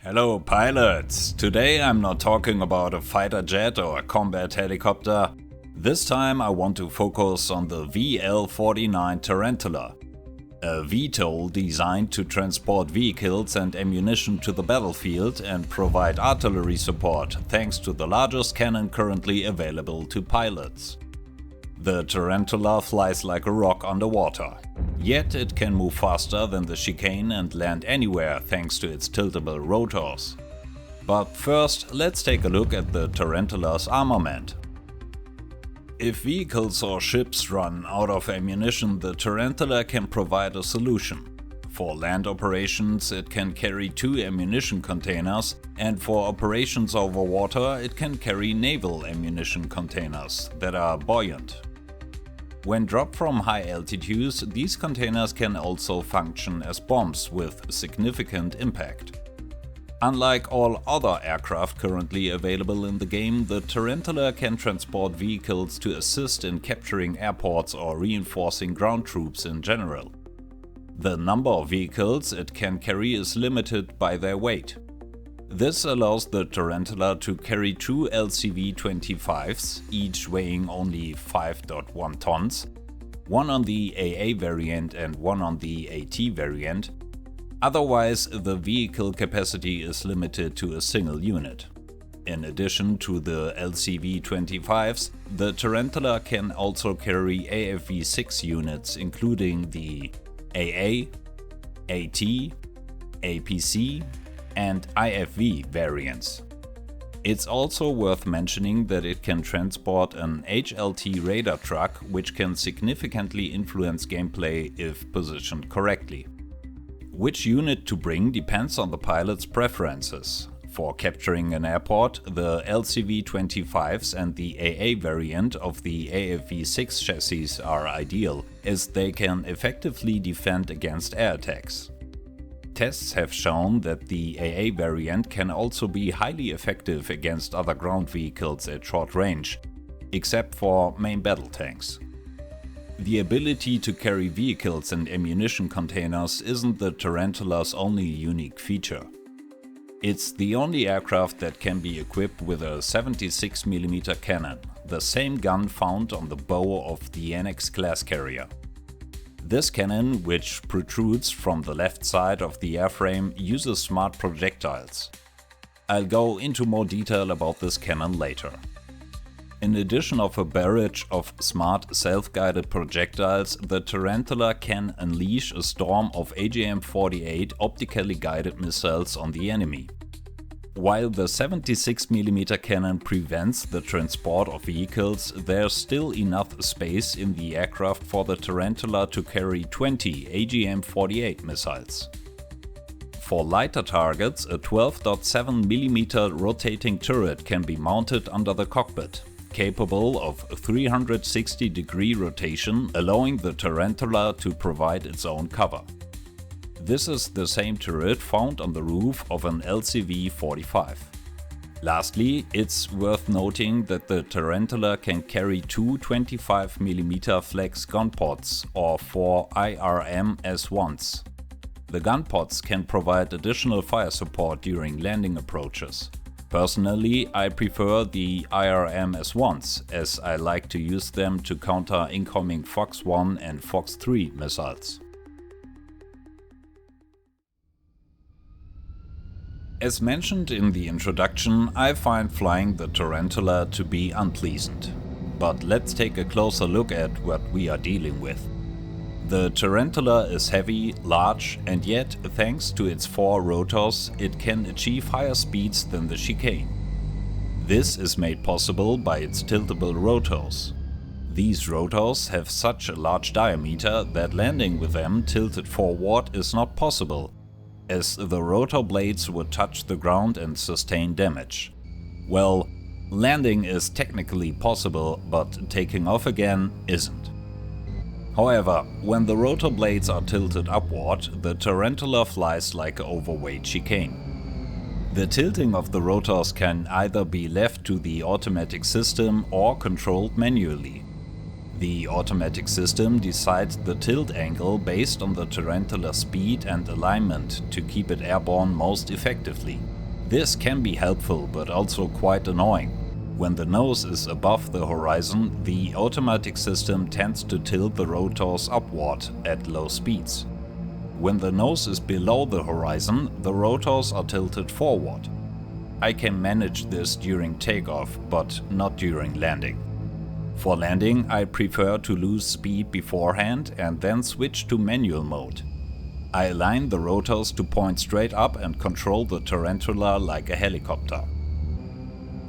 Hello pilots! Today I'm not talking about a fighter jet or a combat helicopter. This time I want to focus on the VL-49 Tarantula, a VTOL designed to transport vehicles and ammunition to the battlefield and provide artillery support thanks to the largest cannon currently available to pilots. The Tarantula flies like a rock underwater, yet it can move faster than the chicane and land anywhere thanks to its tiltable rotors. But first, let's take a look at the Tarantula's armament. If vehicles or ships run out of ammunition, the Tarantula can provide a solution. For land operations, it can carry 2 ammunition containers, and for operations over water, it can carry naval ammunition containers that are buoyant. When dropped from high altitudes, these containers can also function as bombs with significant impact. Unlike all other aircraft currently available in the game, the Tarantula can transport vehicles to assist in capturing airports or reinforcing ground troops in general. The number of vehicles it can carry is limited by their weight. This allows the Tarantula to carry 2 LCV-25s, each weighing only 5.1 tons, one on the AA variant and one on the AT variant. Otherwise, the vehicle capacity is limited to a single unit. In addition to the LCV-25s, the Tarantula can also carry AFV-6 units including the AA, AT, APC, and IFV variants. It's also worth mentioning that it can transport an HLT radar truck, which can significantly influence gameplay if positioned correctly. Which unit to bring depends on the pilot's preferences. For capturing an airport, the LCV-25s and the AA variant of the AFV-6 chassis are ideal, as they can effectively defend against air attacks. Tests have shown that the AA variant can also be highly effective against other ground vehicles at short range, except for main battle tanks. The ability to carry vehicles and ammunition containers isn't the Tarantula's only unique feature. It's the only aircraft that can be equipped with a 76mm cannon, the same gun found on the bow of the NX class carrier. This cannon, which protrudes from the left side of the airframe, uses smart projectiles. I'll go into more detail about this cannon later. In addition of a barrage of smart self-guided projectiles, the Tarantula can unleash a storm of AGM-48 optically guided missiles on the enemy. While the 76mm cannon prevents the transport of vehicles, there's still enough space in the aircraft for the Tarantula to carry 20 AGM-48 missiles. For lighter targets, a 12.7mm rotating turret can be mounted under the cockpit, capable of 360-degree rotation, allowing the Tarantula to provide its own cover. This is the same turret found on the roof of an LCV-45. Lastly, it's worth noting that the Tarantula can carry 2 25mm flex gun pods or 4 IRM-S1s. The gun pods can provide additional fire support during landing approaches. Personally, I prefer the IRM-S1s, as I like to use them to counter incoming Fox 1 and Fox 3 missiles. As mentioned in the introduction, I find flying the Tarantula to be unpleasant. But let's take a closer look at what we are dealing with. The Tarantula is heavy, large, and yet, thanks to its 4 rotors, it can achieve higher speeds than the chicane. This is made possible by its tiltable rotors. These rotors have such a large diameter that landing with them tilted forward is not possible, as the rotor blades would touch the ground and sustain damage. Well, landing is technically possible, but taking off again isn't. However, when the rotor blades are tilted upward, the Tarantula flies like an overweight chicane. The tilting of the rotors can either be left to the automatic system or controlled manually. The automatic system decides the tilt angle based on the Tarantula's speed and alignment to keep it airborne most effectively. This can be helpful but also quite annoying. When the nose is above the horizon, the automatic system tends to tilt the rotors upward at low speeds. When the nose is below the horizon, the rotors are tilted forward. I can manage this during takeoff, but not during landing. For landing, I prefer to lose speed beforehand and then switch to manual mode. I align the rotors to point straight up and control the Tarantula like a helicopter.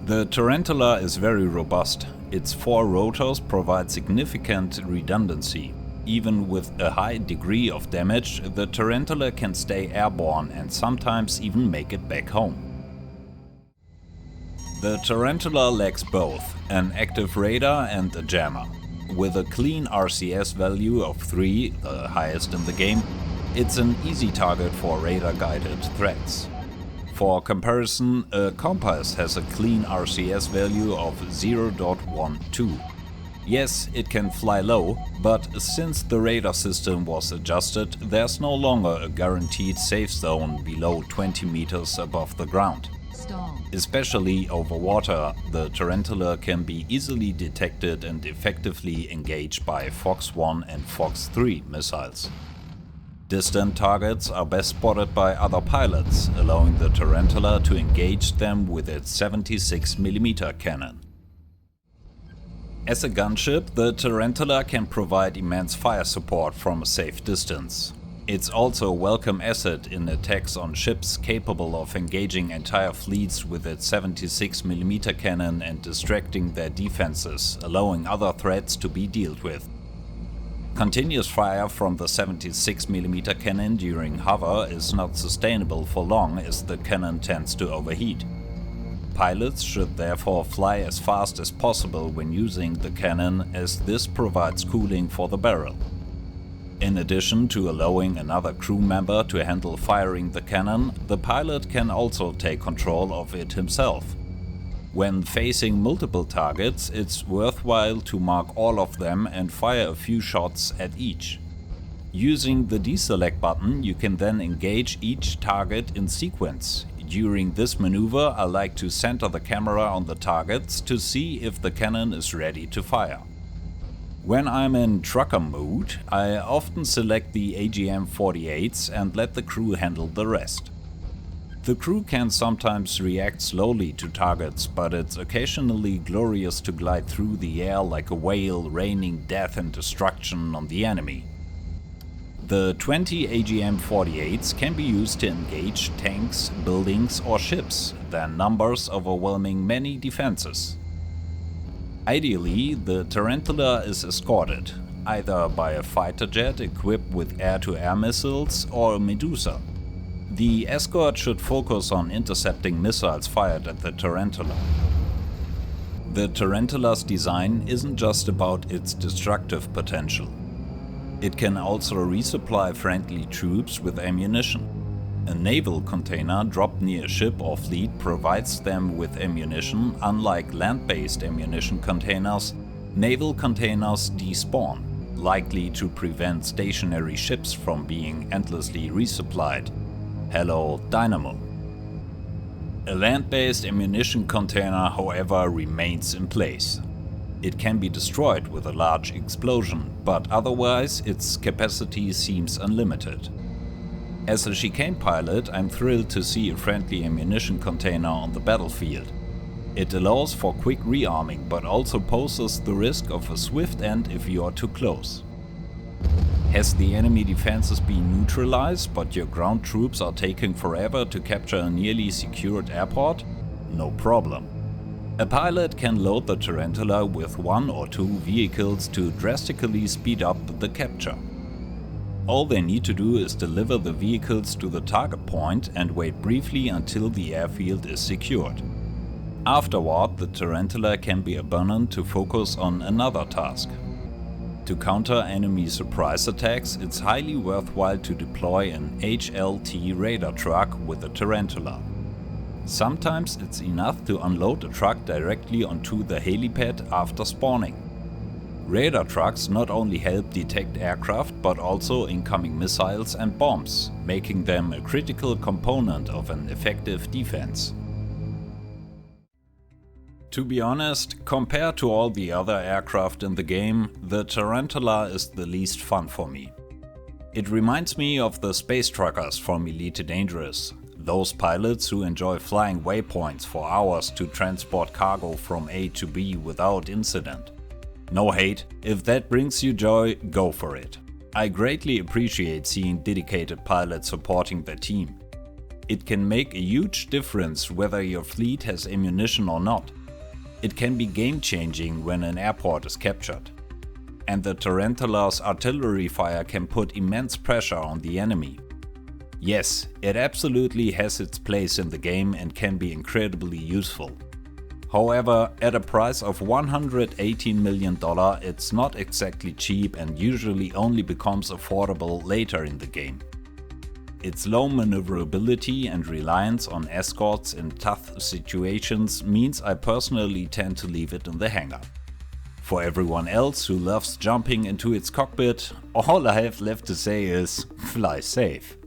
The Tarantula is very robust. Its 4 rotors provide significant redundancy. Even with a high degree of damage, the Tarantula can stay airborne and sometimes even make it back home. The Tarantula lacks both an active radar and a jammer. With a clean RCS value of 3, the highest in the game, it's an easy target for radar-guided threats. For comparison, a compass has a clean RCS value of 0.12. Yes, it can fly low, but since the radar system was adjusted, there's no longer a guaranteed safe zone below 20 meters above the ground. Especially over water, the Tarantula can be easily detected and effectively engaged by Fox 1 and Fox 3 missiles. Distant targets are best spotted by other pilots, allowing the Tarantula to engage them with its 76mm cannon. As a gunship, the Tarantula can provide immense fire support from a safe distance. It's also a welcome asset in attacks on ships capable of engaging entire fleets with its 76mm cannon and distracting their defenses, allowing other threats to be dealt with. Continuous fire from the 76mm cannon during hover is not sustainable for long as the cannon tends to overheat. Pilots should therefore fly as fast as possible when using the cannon, as this provides cooling for the barrel. In addition to allowing another crew member to handle firing the cannon, the pilot can also take control of it himself. When facing multiple targets, it's worthwhile to mark all of them and fire a few shots at each. Using the deselect button, you can then engage each target in sequence. During this maneuver, I like to center the camera on the targets to see if the cannon is ready to fire. When I'm in trucker mode, I often select the AGM-48s and let the crew handle the rest. The crew can sometimes react slowly to targets, but it's occasionally glorious to glide through the air like a whale, raining death and destruction on the enemy. The 20 AGM-48s can be used to engage tanks, buildings or ships, their numbers overwhelming many defenses. Ideally, the Tarantula is escorted, either by a fighter jet equipped with air-to-air missiles or a Medusa. The escort should focus on intercepting missiles fired at the Tarantula. The Tarantula's design isn't just about its destructive potential. It can also resupply friendly troops with ammunition. A naval container dropped near a ship or fleet provides them with ammunition. Unlike land-based ammunition containers, naval containers despawn, likely to prevent stationary ships from being endlessly resupplied. Hello, Dynamo. A land-based ammunition container, however, remains in place. It can be destroyed with a large explosion, but otherwise its capacity seems unlimited. As a chicane pilot, I'm thrilled to see a friendly ammunition container on the battlefield. It allows for quick rearming, but also poses the risk of a swift end if you are too close. Has the enemy defenses been neutralized, but your ground troops are taking forever to capture a nearly secured airport? No problem. A pilot can load the Tarantula with 1 or 2 vehicles to drastically speed up the capture. All they need to do is deliver the vehicles to the target point and wait briefly until the airfield is secured. Afterward, the Tarantula can be abandoned to focus on another task. To counter enemy surprise attacks, it's highly worthwhile to deploy an HLT radar truck with a Tarantula. Sometimes it's enough to unload a truck directly onto the helipad after spawning. Radar trucks not only help detect aircraft but also incoming missiles and bombs, making them a critical component of an effective defense. To be honest, compared to all the other aircraft in the game, the Tarantula is the least fun for me. It reminds me of the space truckers from Elite Dangerous, those pilots who enjoy flying waypoints for hours to transport cargo from A to B without incident. No hate, if that brings you joy, go for it. I greatly appreciate seeing dedicated pilots supporting their team. It can make a huge difference whether your fleet has ammunition or not. It can be game-changing when an airport is captured. And the Tarantula's artillery fire can put immense pressure on the enemy. Yes, it absolutely has its place in the game and can be incredibly useful. However, at a price of $118 million, it's not exactly cheap and usually only becomes affordable later in the game. Its low maneuverability and reliance on escorts in tough situations means I personally tend to leave it in the hangar. For everyone else who loves jumping into its cockpit, all I have left to say is fly safe.